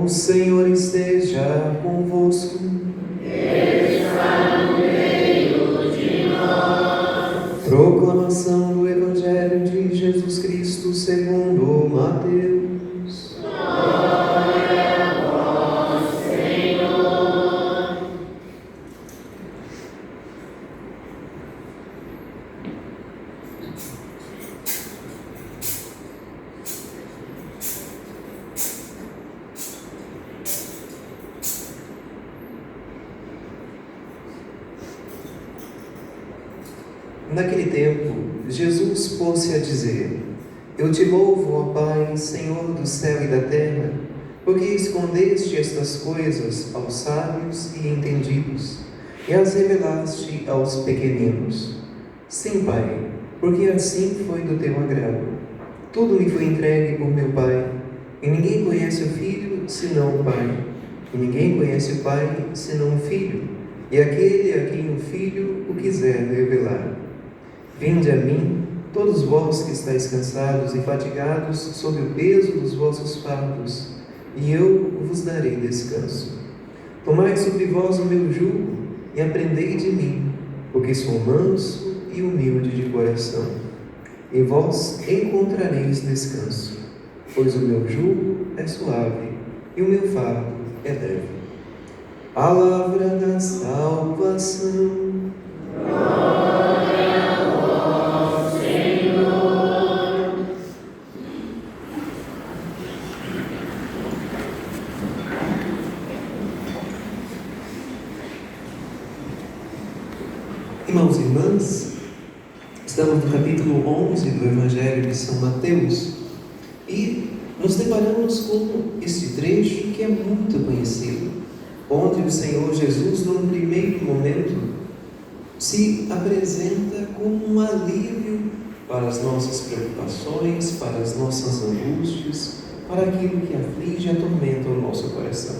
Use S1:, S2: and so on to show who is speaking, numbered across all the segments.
S1: O Senhor esteja convosco.
S2: Está no meio de nós.
S1: Proclamação do Evangelho de Jesus Cristo segundo Mateus.
S2: Glória a vós, Senhor.
S1: Naquele tempo, Jesus pôs-se a dizer: Eu te louvo, ó Pai, Senhor do céu e da terra, porque escondeste estas coisas aos sábios e entendidos, e as revelaste aos pequeninos. Sim, Pai, porque assim foi do teu agrado. Tudo me foi entregue por meu Pai, e ninguém conhece o Filho senão o Pai, e ninguém conhece o Pai senão o Filho, e aquele a quem o Filho o quiser revelar. Vinde a mim, todos vós que estáis cansados e fatigados sob o peso dos vossos fardos, e eu vos darei descanso. Tomai sobre vós o meu jugo e aprendei de mim, porque sou manso e humilde de coração, e vós encontrareis descanso, pois o meu jugo é suave e o meu fardo é leve. Palavra da salvação. Irmãos e irmãs, estamos no capítulo 11 do Evangelho de São Mateus e nos deparamos com este trecho que é muito conhecido, onde o Senhor Jesus, num primeiro momento, se apresenta como um alívio para as nossas preocupações, para as nossas angústias, para aquilo que aflige e atormenta o nosso coração.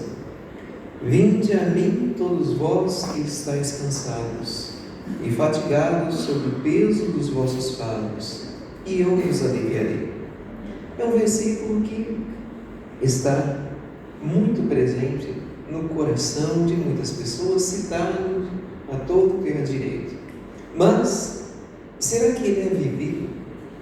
S1: Vinde a mim, todos vós que estáis cansados e fatigados sob o peso dos vossos fardos, e eu vos aliviarei. É um versículo que está muito presente no coração de muitas pessoas, citado à torto e à direito. Mas, será que ele é vivido?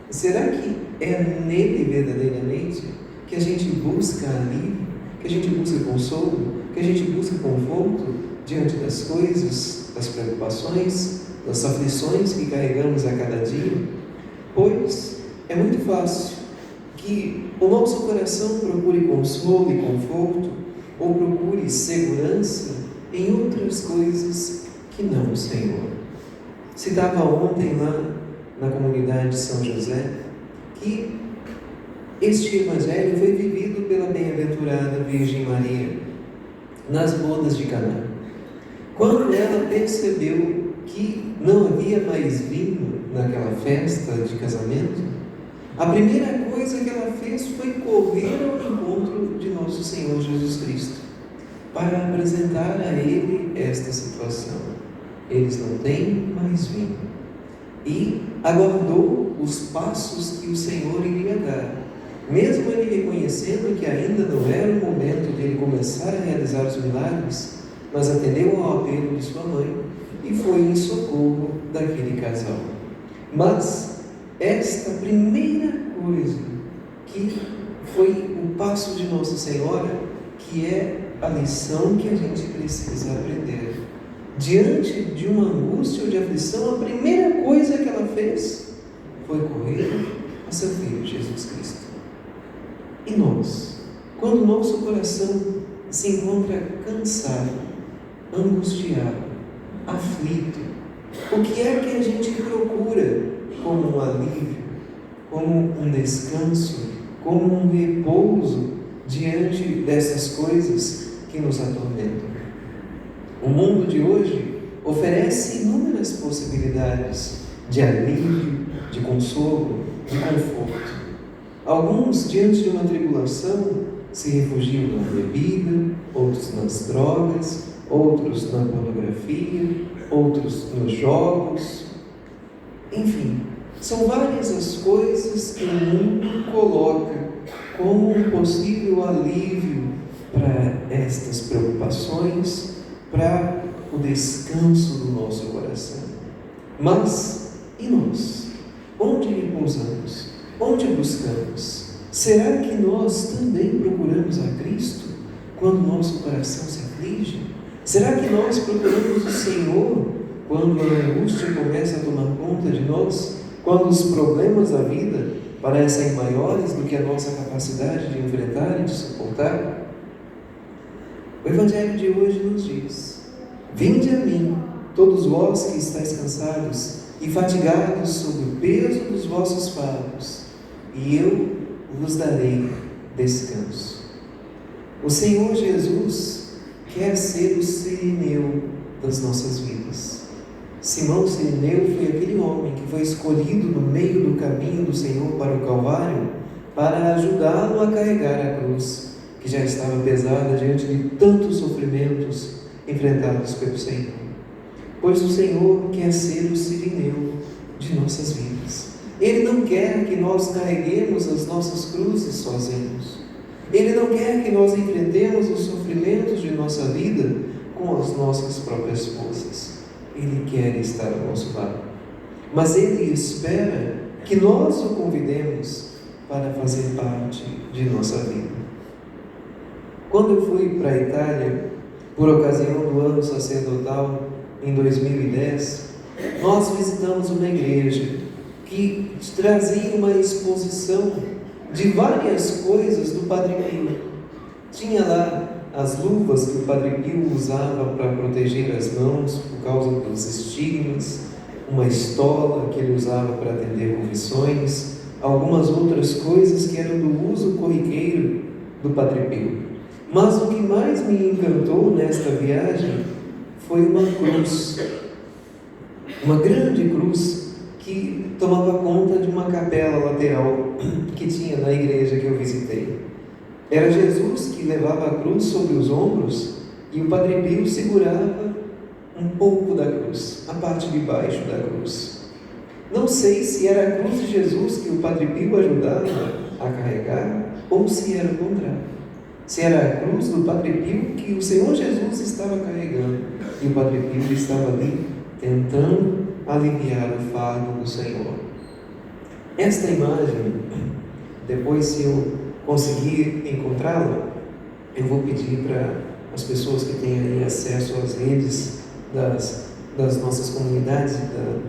S1: Será que é nele verdadeiramente que a gente busca alívio, que a gente busca consolo, que a gente busca conforto diante das coisas, das preocupações, das aflições que carregamos a cada dia? Pois é muito fácil que o nosso coração procure consolo e conforto, ou procure segurança em outras coisas que não o Senhor. Citava ontem lá na comunidade de São José que este Evangelho foi vivido pela bem-aventurada Virgem Maria nas bodas de Caná. Quando ela percebeu que não havia mais vinho naquela festa de casamento, a primeira coisa que ela fez foi correr ao encontro de nosso Senhor Jesus Cristo, para apresentar a Ele esta situação. Eles não têm mais vinho. E aguardou os passos que o Senhor iria dar. Mesmo ele reconhecendo que ainda não era o momento de ele começar a realizar os milagres, mas atendeu ao apelo de sua mãe e foi em socorro daquele casal. Mas esta primeira coisa, que foi o passo de Nossa Senhora, que é a lição que a gente precisa aprender. Diante de uma angústia ou de aflição, a primeira coisa que ela fez foi correr a seu Filho Jesus Cristo. E nós, quando o nosso coração se encontra cansado, angustiado, aflito, o que é que a gente procura como um alívio, como um descanso, como um repouso diante dessas coisas que nos atormentam? O mundo de hoje oferece inúmeras possibilidades de alívio, de consolo, de conforto. Alguns, diante de uma tribulação, se refugiam na bebida, outros nas drogas, outros na pornografia, outros nos jogos. Enfim, são várias as coisas que o mundo coloca como um possível alívio para estas preocupações, para o descanso do nosso coração. Mas, e nós? Onde repousamos? Onde buscamos? Será que nós também procuramos a Cristo quando nosso coração se aflige? Será que nós procuramos o Senhor quando a angústia começa a tomar conta de nós? Quando os problemas da vida parecem maiores do que a nossa capacidade de enfrentar e de suportar? O Evangelho de hoje nos diz: vinde a mim, todos vós que estáis cansados e fatigados sob o peso dos vossos fardos, e eu vos darei descanso. O Senhor Jesus quer ser o Cirineu das nossas vidas. Simão Cirineu foi aquele homem que foi escolhido no meio do caminho do Senhor para o Calvário para ajudá-lo a carregar a cruz, que já estava pesada diante de tantos sofrimentos enfrentados pelo Senhor. Pois o Senhor quer ser o Cirineu de nossas vidas. Ele não quer que nós carreguemos as nossas cruzes sozinhos. Ele não quer que nós enfrentemos os sofrimentos de nossa vida com as nossas próprias forças. Ele quer estar ao nosso lado. Mas Ele espera que nós o convidemos para fazer parte de nossa vida. Quando eu fui para a Itália, por ocasião do ano sacerdotal, em 2010, nós visitamos uma igreja que trazia uma exposição de várias coisas do Padre Pio. Tinha lá as luvas que o Padre Pio usava para proteger as mãos por causa dos estigmas, uma estola que ele usava para atender confissões, algumas outras coisas que eram do uso corriqueiro do Padre Pio. Mas o que mais me encantou nesta viagem foi uma cruz, uma grande cruz que tomava conta de uma capela lateral que tinha na igreja que eu visitei. Era Jesus que levava a cruz sobre os ombros e o Padre Pio segurava um pouco da cruz, a parte de baixo da cruz. Não sei se era a cruz de Jesus que o Padre Pio ajudava a carregar ou se era o contrário. Se era a cruz do Padre Pio que o Senhor Jesus estava carregando e o Padre Pio estava ali tentando aliviar o fardo do Senhor. Esta imagem, depois, se eu conseguir encontrá-la, eu vou pedir para as pessoas que têm aí acesso às redes das nossas comunidades da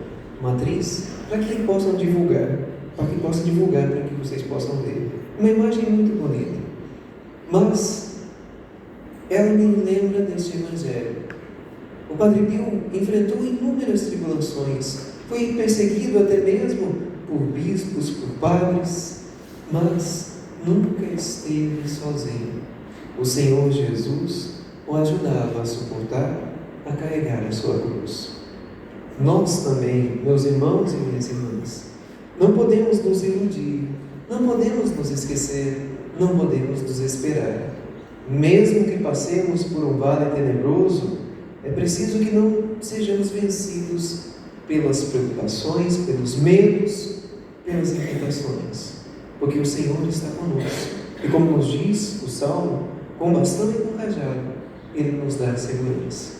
S1: matriz, para que possam divulgar, para que vocês possam ver. Uma imagem muito bonita. Mas ela me lembra deste Evangelho. O Padre Pio enfrentou inúmeras tribulações, foi perseguido até mesmo por bispos, por padres, mas nunca esteve sozinho. O Senhor Jesus o ajudava a suportar, a carregar a sua cruz. Nós também, meus irmãos e minhas irmãs, não podemos nos iludir, não podemos nos esquecer, não podemos nos esperar. Mesmo que passemos por um vale tenebroso, É preciso que não sejamos vencidos pelas preocupações, pelos medos, pelas inquietações, porque o Senhor está conosco. E como nos diz o Salmo, com bastão e com cajado, Ele nos dá segurança.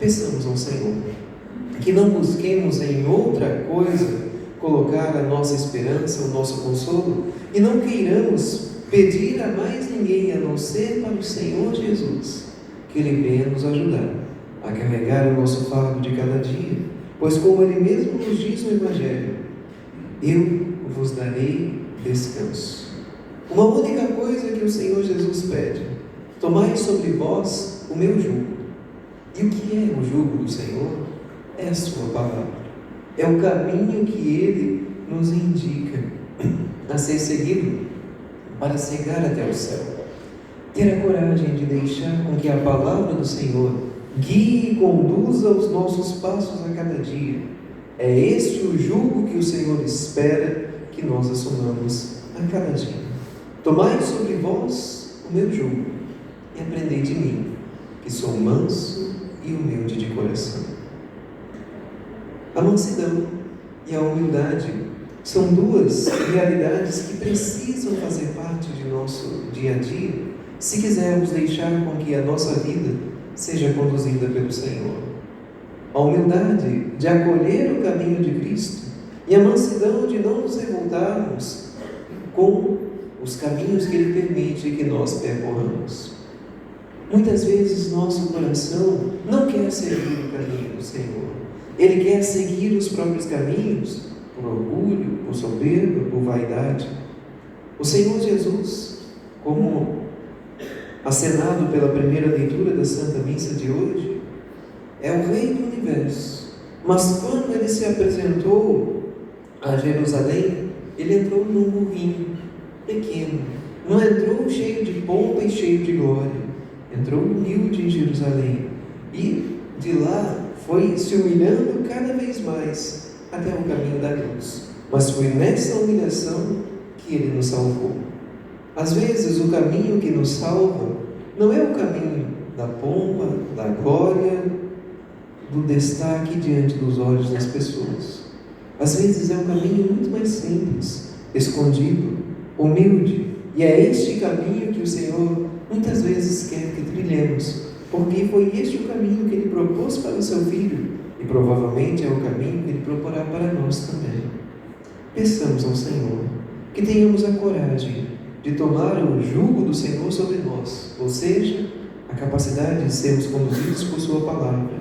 S1: Peçamos ao Senhor que não busquemos em outra coisa colocar a nossa esperança, o nosso consolo, e não queiramos pedir a mais ninguém a não ser para o Senhor Jesus, que Ele venha nos ajudar a carregar o nosso fardo de cada dia, pois como Ele mesmo nos diz no Evangelho, eu vos darei descanso. Uma única coisa que o Senhor Jesus pede: tomai sobre vós o meu jugo. E o que é o jugo do Senhor? É a sua palavra. É o caminho que Ele nos indica a ser seguido para chegar até o céu. Ter a coragem de deixar com que a palavra do Senhor guie e conduza os nossos passos a cada dia. É este o jugo que o Senhor espera que nós assumamos a cada dia. Tomai sobre vós o meu jugo e aprendei de mim, que sou manso e humilde de coração. A mansidão e a humildade são duas realidades que precisam fazer parte de nosso dia a dia, se quisermos deixar com que a nossa vida seja conduzida pelo Senhor. A humildade de acolher o caminho de Cristo e a mansidão de não nos revoltarmos com os caminhos que Ele permite que nós percorramos. Muitas vezes nosso coração não quer seguir o caminho do Senhor. Ele quer seguir os próprios caminhos por orgulho, por soberba, por vaidade. O Senhor Jesus, como acenado pela primeira leitura da Santa Missa de hoje, é o Rei do Universo. Mas quando Ele se apresentou a Jerusalém, Ele entrou num burrinho pequeno. Não entrou cheio de pompa e cheio de glória. Entrou humilde em Jerusalém. E de lá foi se humilhando cada vez mais até o caminho da cruz. Mas foi nessa humilhação que Ele nos salvou. Às vezes o caminho que nos salva não é o caminho da pompa, da glória, do destaque diante dos olhos das pessoas. Às vezes é um caminho muito mais simples, escondido, humilde. E é este caminho que o Senhor muitas vezes quer que trilhemos, porque foi este o caminho que Ele propôs para o seu Filho, e provavelmente é o caminho que Ele proporá para nós também. Peçamos ao Senhor que tenhamos a coragem de tomar o jugo do Senhor sobre nós, ou seja, a capacidade de sermos conduzidos por Sua palavra,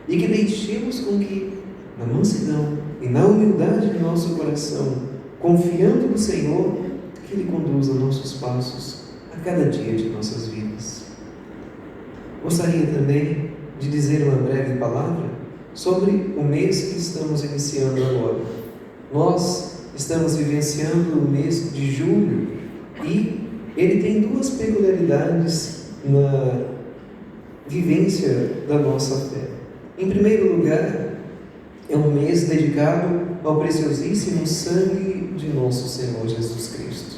S1: e que deixemos com que, na mansidão e na humildade de nosso coração, confiando no Senhor, que Ele conduza nossos passos a cada dia de nossas vidas. Gostaria também de dizer uma breve palavra sobre o mês que estamos iniciando agora. Nós estamos vivenciando o mês de julho e ele tem duas peculiaridades na vivência da nossa fé. Em primeiro lugar, é um mês dedicado ao preciosíssimo sangue de nosso Senhor Jesus Cristo.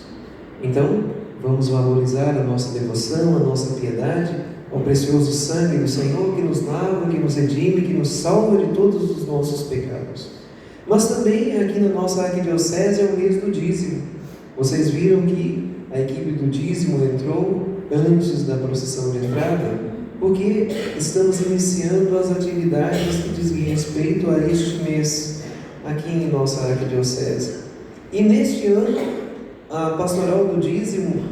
S1: Então, vamos valorizar a nossa devoção, a nossa piedade ao precioso sangue do Senhor que nos lava, que nos redime, que nos salva de todos os nossos pecados. Mas também aqui na nossa arquidiocese é o mês do dízimo. Vocês viram que a equipe do dízimo entrou antes da procissão de entrada, porque estamos iniciando as atividades que dizem respeito a este mês aqui em nossa arquidiocese. E neste ano, a pastoral do dízimo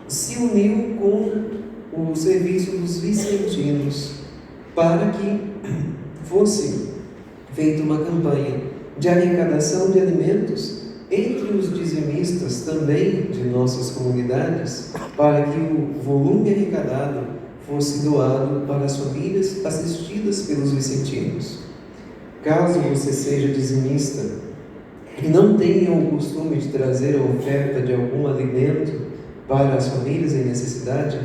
S1: se uniu com o serviço dos vicentinos para que fosse feita uma campanha de arrecadação de alimentos entre os dizimistas também de nossas comunidades, para que o volume arrecadado fosse doado para as famílias assistidas pelos vicentinos. Caso você seja dizimista e não tenha o costume de trazer a oferta de algum alimento para as famílias em necessidade,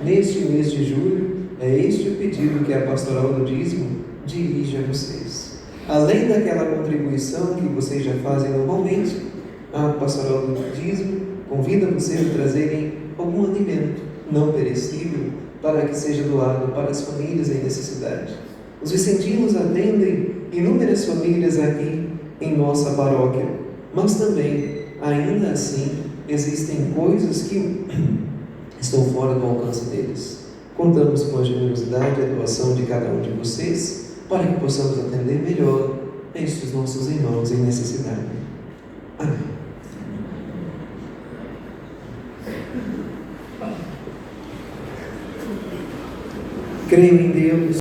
S1: neste mês de julho, é este o pedido que a pastoral do dízimo dirige a vocês. Além daquela contribuição que vocês já fazem normalmente, a pastoral do dízimo convida vocês a trazerem algum alimento não perecível para que seja doado para as famílias em necessidade. Os vicentinos atendem inúmeras famílias aqui em nossa paróquia, mas também, ainda assim, existem coisas que estão fora do alcance deles. Contamos com a generosidade e a doação de cada um de vocês para que possamos atender melhor estes nossos irmãos em necessidade. Amém. Creio em Deus,